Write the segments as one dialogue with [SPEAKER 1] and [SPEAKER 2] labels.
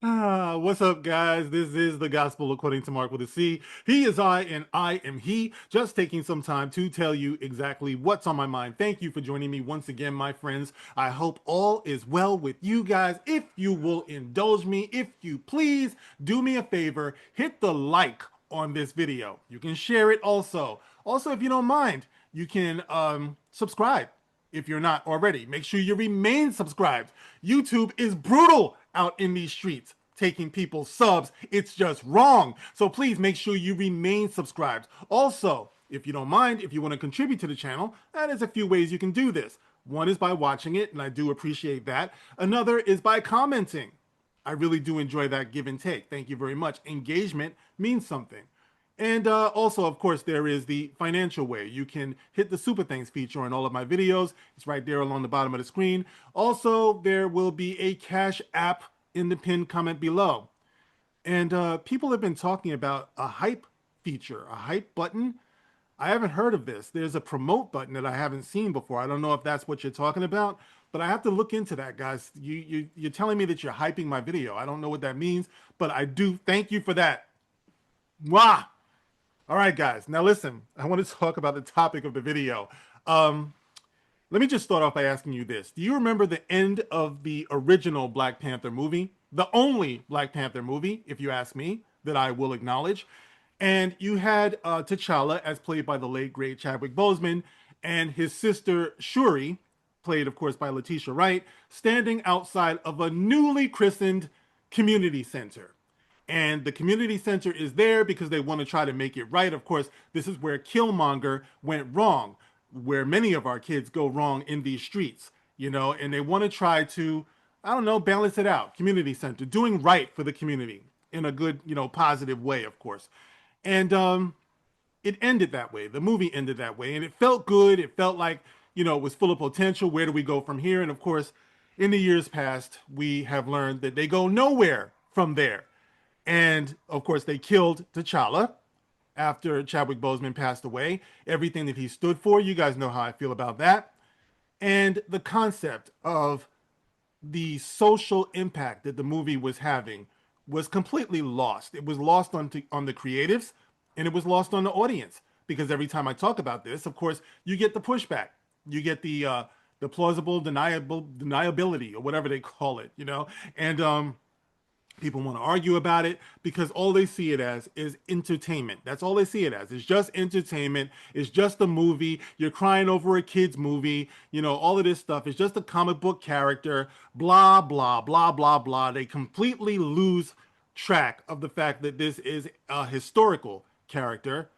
[SPEAKER 1] What's up, guys? This is the Gospel according to Mark with a C. He is I, and I am he. Just taking some time to tell you exactly what's on my mind. Thank you for joining me once again, my friends. I hope all is well with you guys. If you will indulge me, if you please do me a favor, hit the like on this video. You can share it also. Also, if you don't mind, you can subscribe if you're not already. Make sure you remain subscribed. YouTube is brutal out in these streets, taking people's subs. It's just wrong. So please make sure you remain subscribed. Also, if you don't mind, if you want to contribute to the channel, there's a few ways you can do this. One is by watching it, and I do appreciate that. Another is by commenting. I really do enjoy that give and take. Thank you very much. Engagement means something. And also, of course, there is the financial way. You can hit the Super Thanks feature on all of my videos. It's right there along the bottom of the screen. Also, there will be a Cash App in the pinned comment below. And people have been talking about a hype feature, a hype button. I haven't heard of this. There's a promote button that I haven't seen before. I don't know if that's what you're talking about, but I have to look into that, guys. You're telling me that you're hyping my video. I don't know what that means, but I do thank you for that. Mwah! All right, guys. Now listen, I want to talk about the topic of the video. Um, Let me just start off by asking you this. Do you remember the end of the original Black Panther movie? The only Black Panther movie, if you ask me, that I will acknowledge. And you had T'Challa, as played by the late, great Chadwick Boseman, and his sister Shuri, played, of course, by Letitia Wright, standing outside of a newly christened community center. And the community center is there because they want to try to make it right. Of course, this is where Killmonger went wrong, where many of our kids go wrong in these streets, and they want to try to, I don't know, balance it out. Community center, doing right for the community in a good, positive way, of course. And it ended that way. The movie ended that way. And it felt good. It felt like, it was full of potential. Where do we go from here? And of course, in the years past, we have learned that they go nowhere from there. And of course, they killed T'Challa after Chadwick Boseman passed away. Everything that he stood for, you guys know how I feel about that. And the concept of the social impact that the movie was having was completely lost. It was lost on the creatives, and it was lost on the audience. Because every time I talk about this, of course, you get the pushback. You get the plausible deniability, or whatever they call it, and people want to argue about it because all they see it as is entertainment. That's all they see it as. It's just entertainment. It's just a movie. You're crying over a kid's movie. All of this stuff. It's just a comic book character. Blah, blah, blah, blah, blah. They completely lose track of the fact that this is a historical character.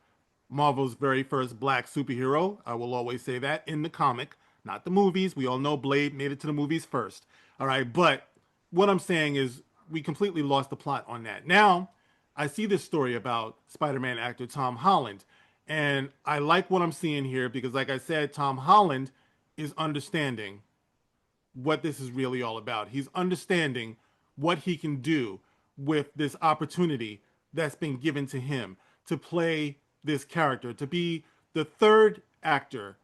[SPEAKER 1] Marvel's very first black superhero. I will always say that in the comic, not the movies. We all know Blade made it to the movies first. All right. But what I'm saying is we completely lost the plot on that. Now, I see this story about Spider-Man actor Tom Holland, and I like what I'm seeing here because, like I said, Tom Holland is understanding what this is really all about. He's understanding what he can do with this opportunity that's been given to him to play this character, to be the third actor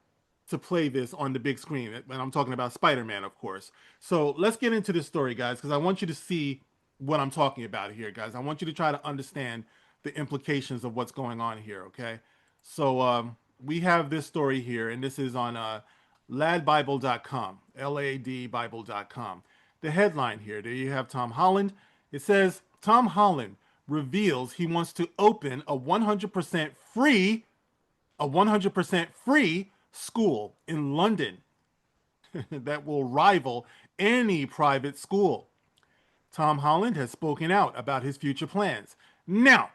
[SPEAKER 1] to play this on the big screen. And I'm talking about Spider-Man, of course. So let's get into this story, guys, because I want you to see what I'm talking about here, guys. I want you to try to understand the implications of what's going on here, okay? So we have this story here, and this is on ladbible.com, ladbible.com. The headline here, there you have Tom Holland. It says, Tom Holland reveals he wants to open a 100% free school in London that will rival any private school. Tom Holland has spoken out about his future plans. Now,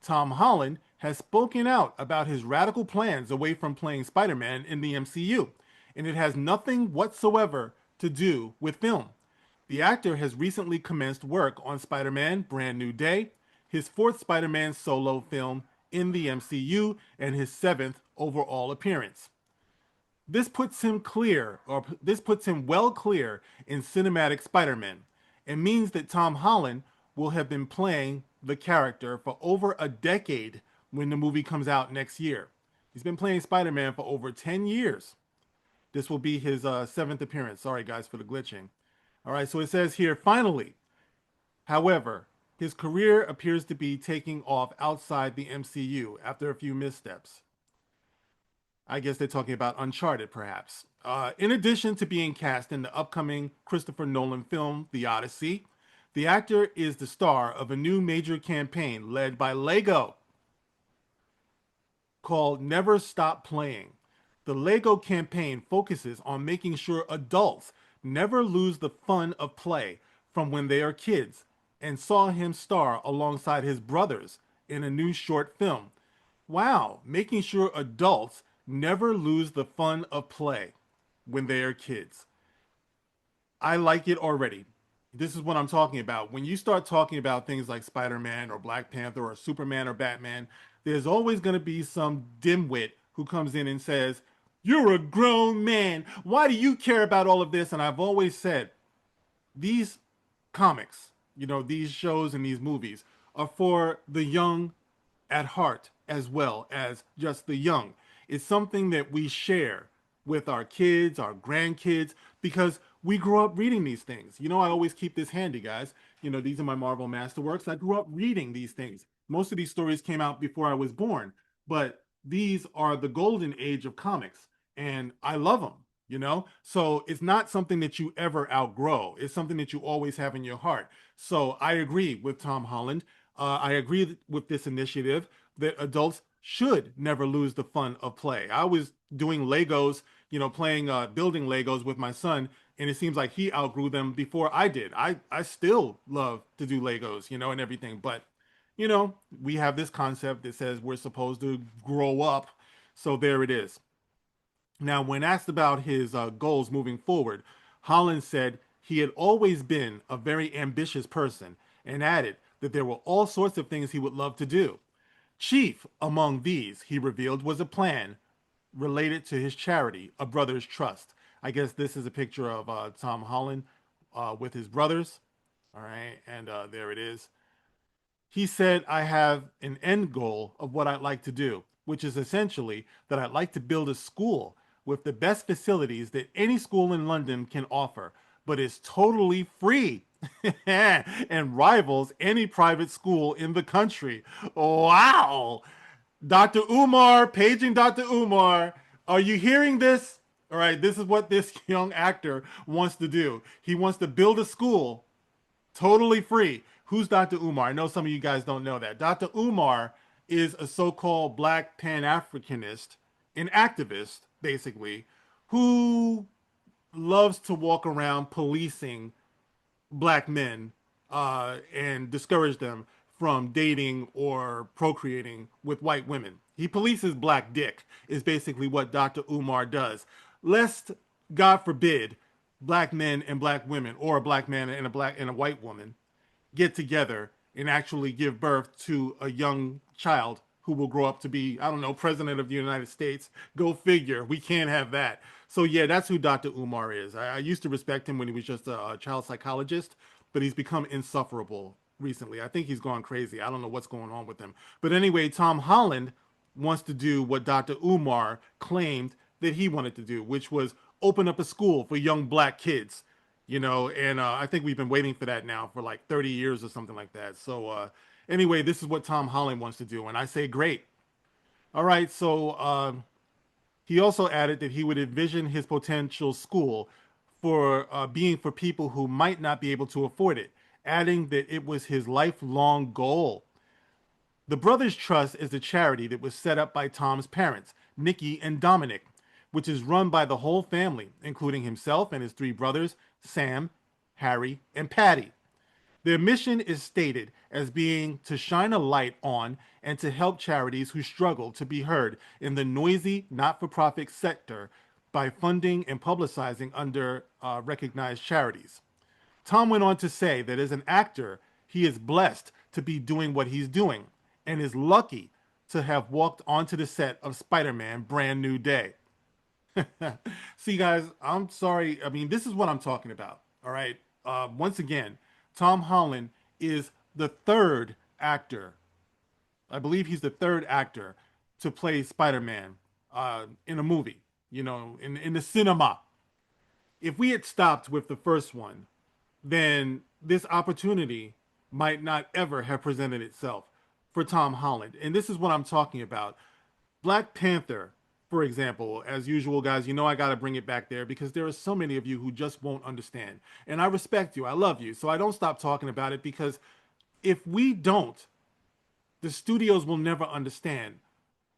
[SPEAKER 1] Tom Holland has spoken out about his radical plans away from playing Spider-Man in the MCU, and it has nothing whatsoever to do with film. The actor has recently commenced work on Spider-Man Brand New Day, his fourth Spider-Man solo film in the MCU, and his seventh overall appearance. This puts him well clear in cinematic Spider-Man. It means that Tom Holland will have been playing the character for over a decade when the movie comes out next year. He's been playing Spider-Man for over 10 years. This will be his seventh appearance. Sorry, guys, for the glitching. All right, so it says here, finally, However, his career appears to be taking off outside the MCU after a few missteps. I guess they're talking about Uncharted, perhaps. In addition to being cast in the upcoming Christopher Nolan film, The Odyssey, the actor is the star of a new major campaign led by Lego called Never Stop Playing. The Lego campaign focuses on making sure adults never lose the fun of play from when they are kids, and saw him star alongside his brothers in a new short film. Wow, making sure adults never lose the fun of play when they are kids. I like it already. This is what I'm talking about. When you start talking about things like Spider-Man or Black Panther or Superman or Batman, there's always going to be some dimwit who comes in and says, "You're a grown man. Why do you care about all of this?" And I've always said, these comics, these shows and these movies are for the young at heart as well as just the young. It's something that we share with our kids, our grandkids, because we grew up reading these things. I always keep this handy, guys. These are my Marvel Masterworks. I grew up reading these things. Most of these stories came out before I was born, but these are the golden age of comics, and I love them. So it's not something that you ever outgrow. It's something that you always have in your heart. So I agree with Tom Holland. I agree with this initiative that adults should never lose the fun of play. I was doing Legos, playing building Legos with my son, and it seems like he outgrew them before I did. I still love to do Legos, and everything, but we have this concept that says we're supposed to grow up. So there it is. Now, when asked about his goals moving forward, Holland said he had always been a very ambitious person, and added that there were all sorts of things he would love to do. Chief among these, he revealed, was a plan related to his charity, A Brother's Trust. I guess this is a picture of Tom Holland with his brothers. All right, and there it is. He said, "I have an end goal of what I'd like to do, which is essentially that I'd like to build a school with the best facilities that any school in London can offer, but is totally free and rivals any private school in the country." Wow. Dr. Umar, paging Dr. Umar. Are you hearing this? All right, this is what this young actor wants to do. He wants to build a school totally free. Who's Dr. Umar? I know some of you guys don't know that. Dr. Umar is a so called black Pan Africanist, an activist, basically, who loves to walk around policing black men and discourage them from dating or procreating with white women. He polices black dick, is basically what Dr. Umar does. Lest, God forbid, black men and black women, or a black man and a white woman, get together and actually give birth to a young child who will grow up to be, I don't know, president of the United States. Go figure. We can't have that. So yeah, that's who Dr. Umar is. I used to respect him when he was just a child psychologist, but he's become insufferable recently. I think he's gone crazy. I don't know what's going on with him. But anyway, Tom Holland wants to do what Dr. Umar claimed that he wanted to do, which was open up a school for young black kids. And I think we've been waiting for that now for like 30 years or something like that. So anyway, this is what Tom Holland wants to do, and I say great. All right, so he also added that he would envision his potential school for being for people who might not be able to afford it, adding that it was his lifelong goal. The Brothers Trust is a charity that was set up by Tom's parents, Nikki and Dominic, which is run by the whole family, including himself and his three brothers, Sam, Harry, and Patty. Their mission is stated as being to shine a light on and to help charities who struggle to be heard in the noisy, not for profit sector by funding and publicizing under recognized charities. Tom went on to say that as an actor, he is blessed to be doing what he's doing and is lucky to have walked onto the set of Spider-Man Brand New Day. See, guys, I'm sorry. I mean, this is what I'm talking about. All right. Once again, Tom Holland is the third actor. I believe he's the third actor to play Spider-Man in a movie, in the cinema. If we had stopped with the first one, then this opportunity might not ever have presented itself for Tom Holland. And this is what I'm talking about. Black Panther, for example, as usual, guys, you know I got to bring it back there because there are so many of you who just won't understand. And I respect you, I love you. So I don't stop talking about it because if we don't, the studios will never understand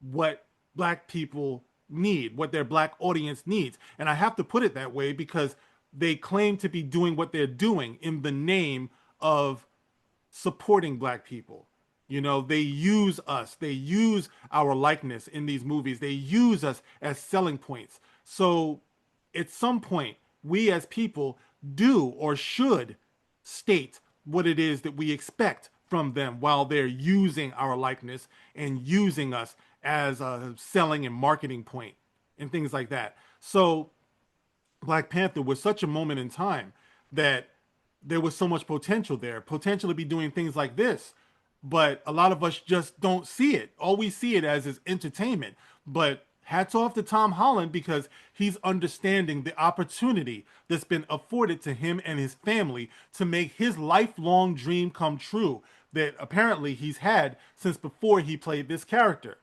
[SPEAKER 1] what black people need, what their black audience needs. And I have to put it that way because they claim to be doing what they're doing in the name of supporting black people. You know, they use us, they use our likeness in these movies, they use us as selling points. So at some point, we as people do or should state what it is that we expect from them while they're using our likeness and using us as a selling and marketing point and things like that. So Black Panther was such a moment in time that there was so much potential there, potential to be doing things like this. But a lot of us just don't see it. All we see it as is entertainment. But hats off to Tom Holland because he's understanding the opportunity that's been afforded to him and his family to make his lifelong dream come true that apparently he's had since before he played this character.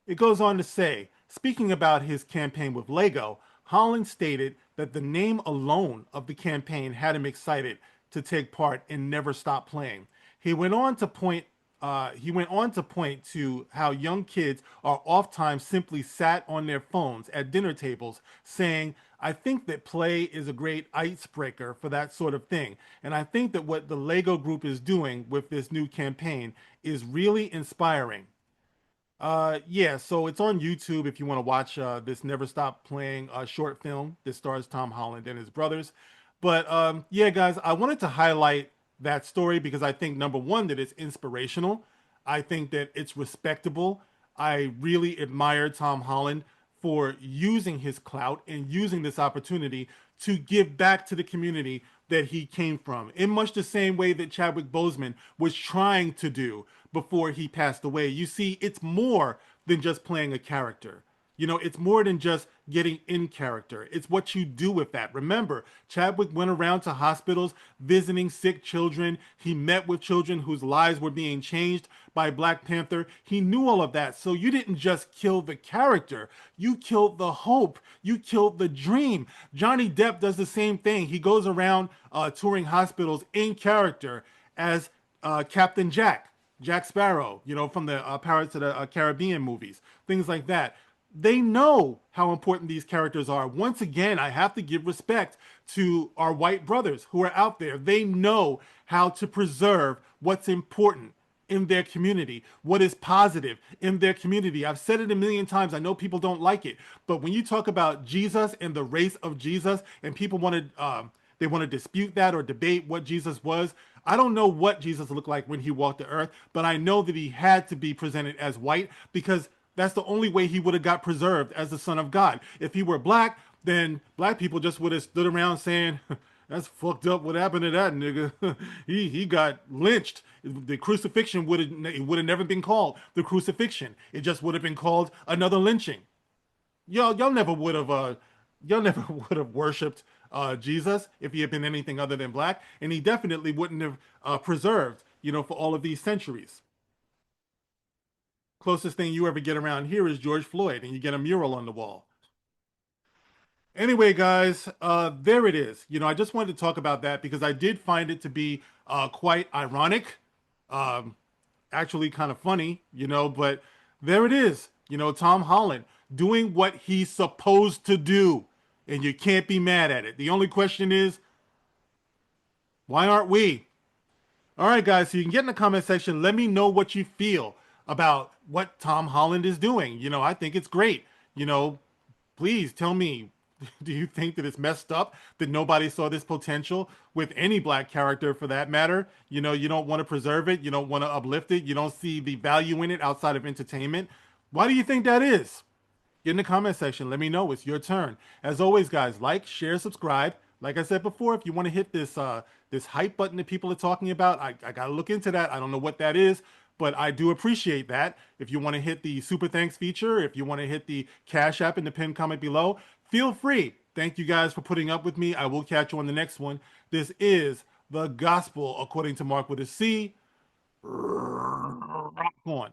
[SPEAKER 1] It goes on to say, speaking about his campaign with Lego, Holland stated that the name alone of the campaign had him excited to take part and never stop playing. He went on to point to how young kids are oftentimes simply sat on their phones at dinner tables saying, I think that play is a great icebreaker for that sort of thing. And I think that what the Lego group is doing with this new campaign is really inspiring. Yeah, so it's on YouTube if you want to watch this Never Stop Playing short film that stars Tom Holland and his brothers. But yeah, guys, I wanted to highlight that story because I think number one, that it's inspirational. I think that it's respectable. I really admire Tom Holland for using his clout and using this opportunity to give back to the community that he came from, in much the same way that Chadwick Boseman was trying to do before he passed away. You see, it's more than just playing a character. You know, it's more than just getting in character. It's what you do with that. Remember, Chadwick went around to hospitals visiting sick children. He met with children whose lives were being changed by Black Panther. He knew all of that. So you didn't just kill the character, you killed the hope, you killed the dream. Johnny Depp does the same thing. He goes around touring hospitals in character as Captain Jack. Jack Sparrow, you know, from the Pirates of the Caribbean movies, things like that. They know how important these characters are. Once again, I have to give respect to our white brothers who are out there. They know how to preserve what's important in their community, what is positive in their community. I've said it a million times. I know people don't like it, but when you talk about Jesus and the race of Jesus, and people want to they want to dispute that or debate what Jesus was. I don't know what Jesus looked like when he walked the earth, but I know that he had to be presented as white because that's the only way he would have got preserved as the Son of God. If he were black, then black people just would have stood around saying, that's fucked up. What happened to that nigga? he got lynched. The crucifixion would have never been called the crucifixion. It just would have been called another lynching. Y'all never would have y'all never would have worshipped Jesus if he had been anything other than black, and he definitely wouldn't have preserved, you know, for all of these centuries. Closest thing you ever get around here is George Floyd, and you get a mural on the wall. Anyway, guys, there it is. You know, I just wanted to talk about that because I did find it to be quite ironic, um, actually kind of funny, you know, but there it is. You know, Tom Holland doing what he's supposed to do, and you can't be mad at it. The only question is, why aren't we? All right, guys, so you can get in the comment section. Let me know what you feel about what Tom Holland is doing. You know, I think it's great. You know, please tell me, do you think that it's messed up that nobody saw this potential with any black character for that matter? You know, you don't want to preserve it. You don't want to uplift it. You don't see the value in it outside of entertainment. Why do you think that is? Get in the comment section. Let me know. It's your turn. As always, guys, like, share, subscribe. Like I said before, if you want to hit this hype button that people are talking about, I got to look into that. I don't know what that is, but I do appreciate that. If you want to hit the super thanks feature, if you want to hit the Cash App in the pinned comment below, feel free. Thank you guys for putting up with me. I will catch you on the next one. This is the gospel according to Mark with a C. Rock on.